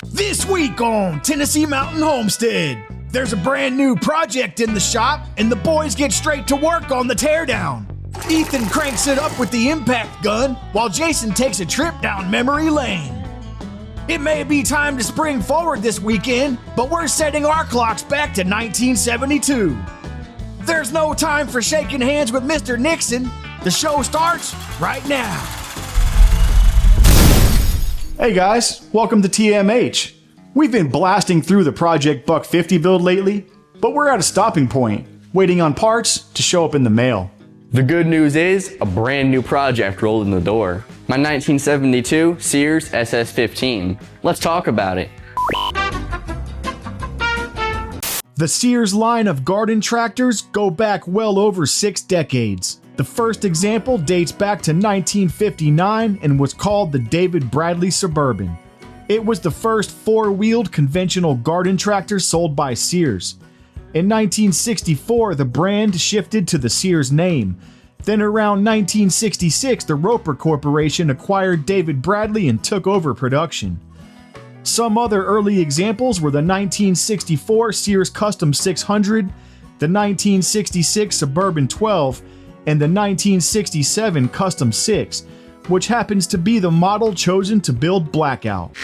This week on Tennessee Mountain Homestead, there's a brand new project in the shop and the boys get straight to work on the teardown. Ethan cranks it up with the impact gun while Jason takes a trip down memory lane. It may be time to spring forward this weekend, but we're setting our clocks back to 1972. There's no time for shaking hands with Mr. Nixon. The show starts right now. Hey guys, welcome to TMH. We've been blasting through the Project Buck 50 build lately, but we're at a stopping point, waiting on parts to show up in the mail. The good news is a brand new project rolled in the door. My 1972 Sears SS15. Let's talk about it. The Sears line of garden tractors go back well over 6 decades. The first example dates back to 1959 and was called the David Bradley Suburban. It was the first 4-wheeled conventional garden tractor sold by Sears. In 1964, the brand shifted to the Sears name. Then around 1966, the Roper Corporation acquired David Bradley and took over production. Some other early examples were the 1964 Sears Custom 600, the 1966 Suburban 12, and the 1967 Custom 6, which happens to be the model chosen to build Blackout.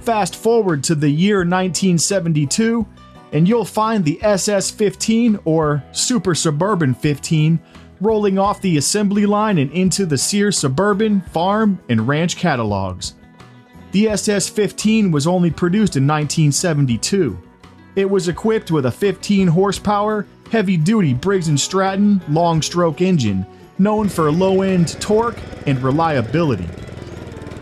Fast forward to the year 1972, and you'll find the SS15 or Super Suburban 15 rolling off the assembly line and into the Sears Suburban, Farm, and Ranch catalogs. The SS15 was only produced in 1972. It was equipped with a 15 horsepower, heavy-duty Briggs & Stratton long-stroke engine, known for low-end torque and reliability.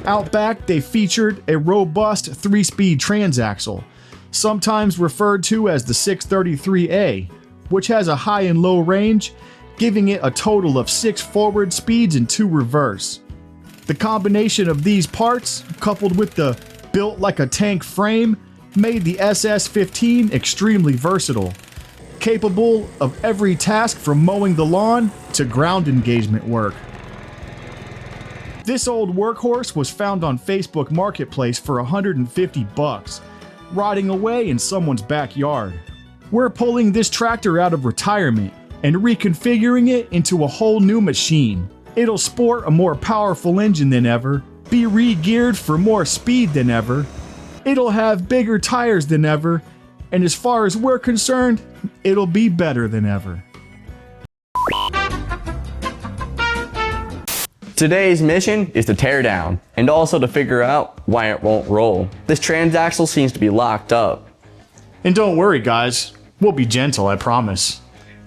Out back, they featured a robust 3-speed transaxle, sometimes referred to as the 633A, which has a high and low range, giving it a total of 6 forward speeds and 2 reverse. The combination of these parts, coupled with the built-like-a-tank frame, made the SS15 extremely versatile, capable of every task from mowing the lawn to ground engagement work. This old workhorse was found on Facebook Marketplace for $150, rotting away in someone's backyard. We're pulling this tractor out of retirement and reconfiguring it into a whole new machine. It'll sport a more powerful engine than ever, be re-geared for more speed than ever, it'll have bigger tires than ever, and as far as we're concerned, it'll be better than ever. Today's mission is to tear down, and also to figure out why it won't roll. This transaxle seems to be locked up. And don't worry guys, we'll be gentle, I promise.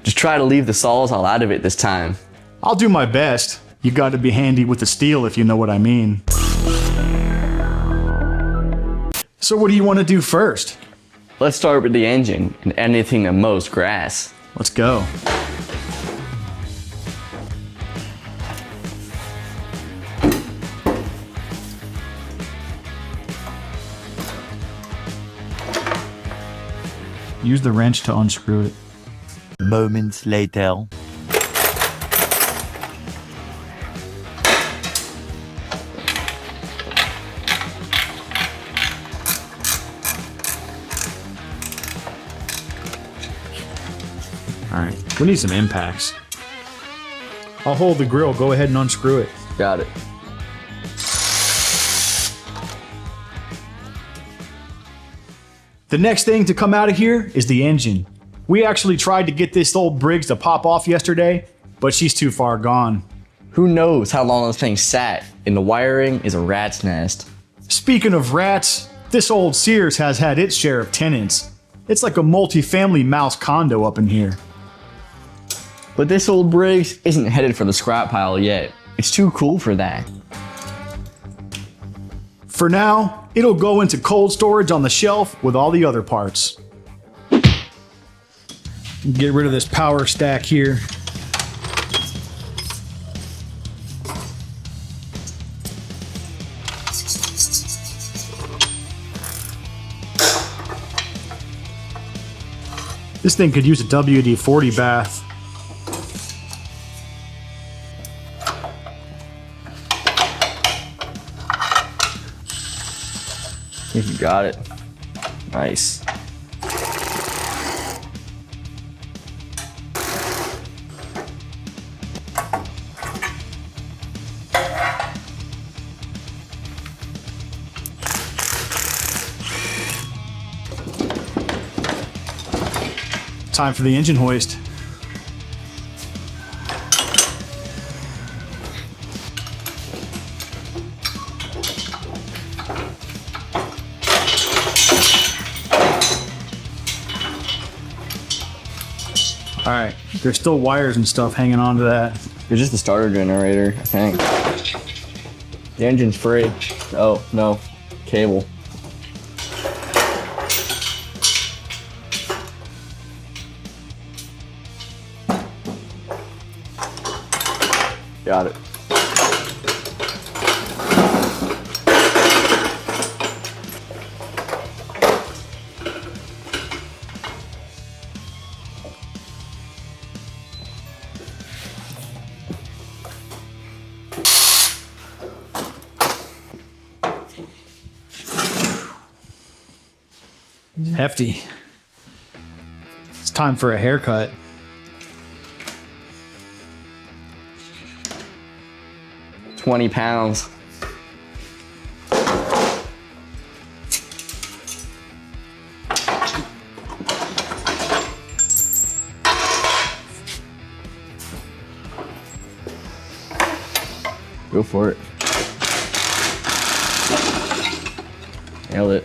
Just try to leave the sawzall out of it this time. I'll do my best. You gotta be handy with the steel if you know what I mean. So what do you want to do first? Let's start with the engine and anything that mows grass. Let's go. Use the wrench to unscrew it. Moments later. Alright, we need some impacts. I'll hold the grill, go ahead and unscrew it. Got it. The next thing to come out of here is the engine. We actually tried to get this old Briggs to pop off yesterday, but she's too far gone. Who knows how long this thing sat, and the wiring is a rat's nest. Speaking of rats, this old Sears has had its share of tenants. It's like a multi-family mouse condo up in here. But this old Briggs isn't headed for the scrap pile yet. It's too cool for that. For now, it'll go into cold storage on the shelf with all the other parts. Get rid of this power stack here. This thing could use a WD-40 bath. think you got it. Nice. Time for the engine hoist. All right, there's still wires and stuff hanging on to that. It's just the starter generator, I think. The engine's free. Oh, no. Cable. Got it. Hefty. It's time for a haircut. £20. Go for it. Nailed it.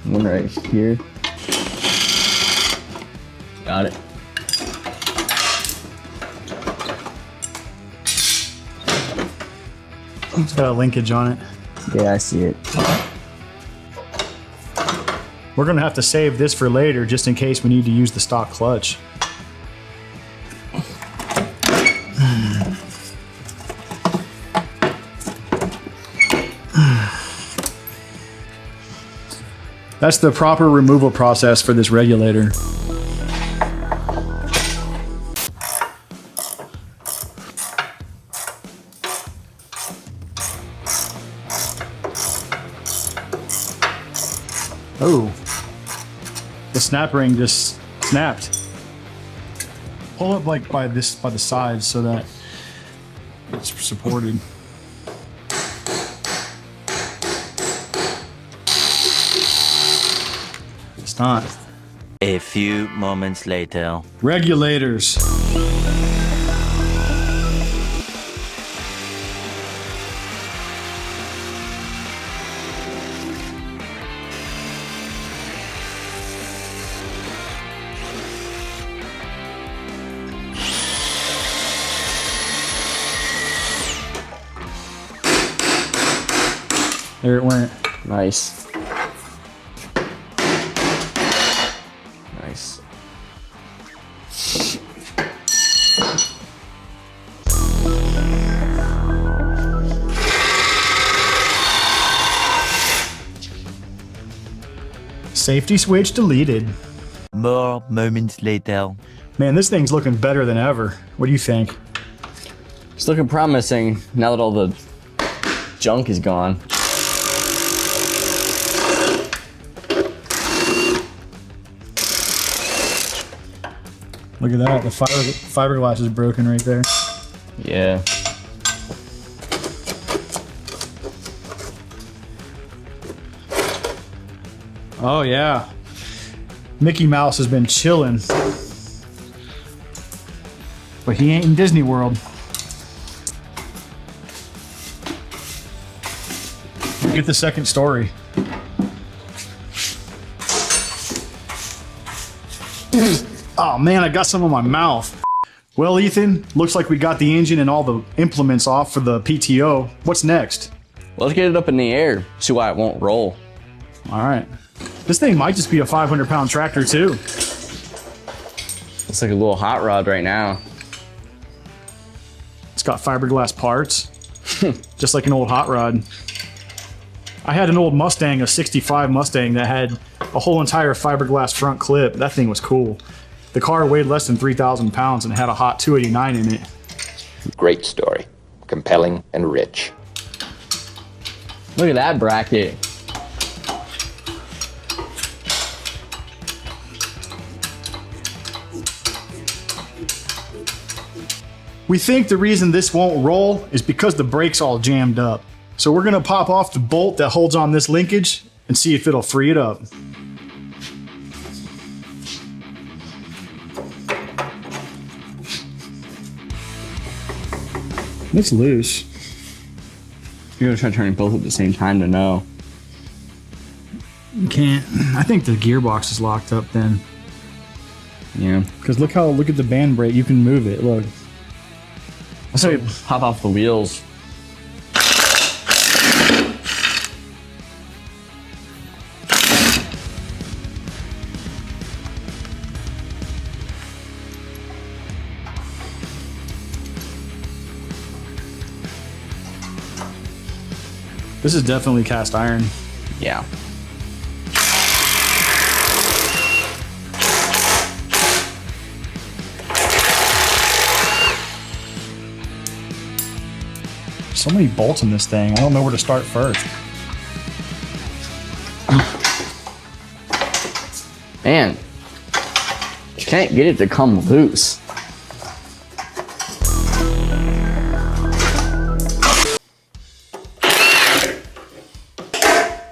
One right here. Got it. It's got a linkage on it. Yeah, I see it. We're gonna have to save this for later just in case we need to use the stock clutch. That's the proper removal process for this regulator. Oh, the snap ring just snapped. Pull it like by the sides so that it's supported. It's not. A few moments later. Regulators. There it went. Nice. Nice. Safety switch deleted. More moments later. Man, this thing's looking better than ever. What do you think? It's looking promising now that all the junk is gone. Look at that. The fiberglass is broken right there. Yeah. Oh, yeah. Mickey Mouse has been chilling. But he ain't in Disney World. Get the second story. Oh man, I got some on my mouth. Well, Ethan, looks like we got the engine and all the implements off for the PTO. What's next? Let's get it up in the air. See why it won't roll. All right. This thing might just be a 500-pound tractor too. It's like a little hot rod right now. It's got fiberglass parts, just like an old hot rod. I had an old Mustang, a 65 Mustang that had a whole entire fiberglass front clip. That thing was cool. The car weighed less than 3,000 pounds and had a hot 289 in it. Great story. Compelling and rich. Look at that bracket. We think the reason this won't roll is because the brake's all jammed up. So we're gonna pop off the bolt that holds on this linkage and see if it'll free it up. It's loose. You're gonna try turning both at the same time to know. You can't. I think the gearbox is locked up then. Yeah. Because look at the band brake. You can move it. Look. Let's say we pop off the wheels. This is definitely cast iron. Yeah. So many bolts in this thing. I don't know where to start first. Man, you can't get it to come loose.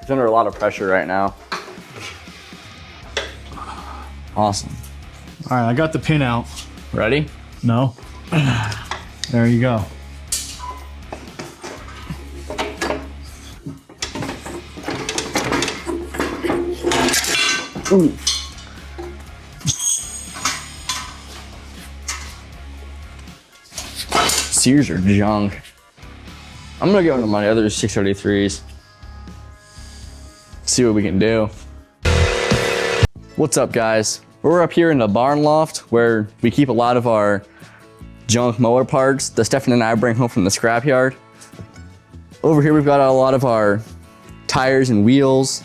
It's under a lot of pressure right now. Awesome. All right, I got the pin out. Ready? No. There you go. Ooh. Sears are junk. I'm gonna go into my other 633s. See what we can do. What's up, guys? We're up here in the barn loft where we keep a lot of our junk mower parts that Stefan and I bring home from the scrapyard. Over here we've got a lot of our tires and wheels,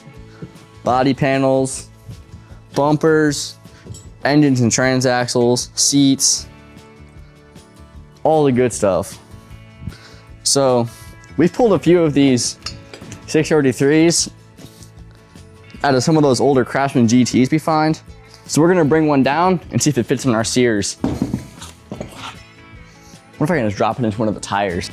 body panels, bumpers, engines and transaxles, seats, all the good stuff. So we've pulled a few of these 633s out of some of those older Craftsman GTs we find. So we're gonna bring one down and see if it fits in our Sears. What if I can just drop it into one of the tires?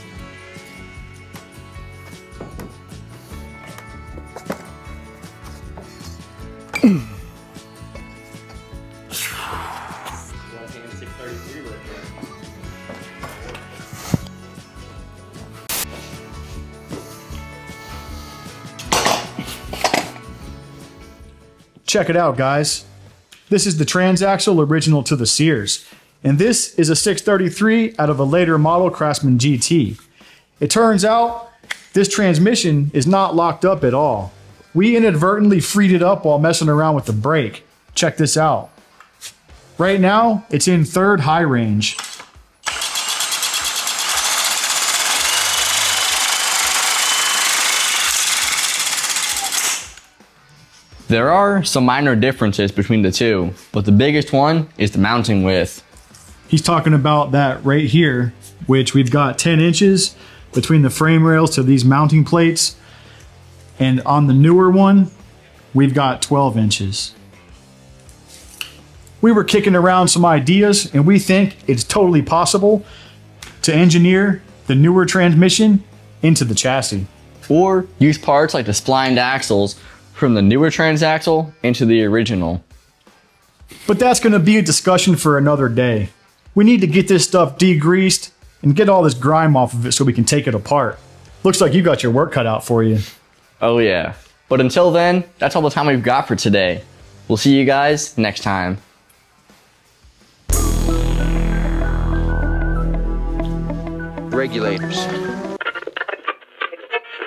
Check it out, guys. This is the transaxle original to the Sears. And this is a 633 out of a later model Craftsman GT. It turns out this transmission is not locked up at all. We inadvertently freed it up while messing around with the brake. Check this out. Right now, it's in third high range. There are some minor differences between the two, but the biggest one is the mounting width. He's talking about that right here, which we've got 10 inches between the frame rails to these mounting plates. And on the newer one, we've got 12 inches. We were kicking around some ideas, and we think it's totally possible to engineer the newer transmission into the chassis. Or use parts like the splined axles from the newer transaxle into the original. But that's going to be a discussion for another day. We need to get this stuff degreased and get all this grime off of it so we can take it apart. Looks like you got your work cut out for you. Oh yeah. But until then, that's all the time we've got for today. We'll see you guys next time. Regulators.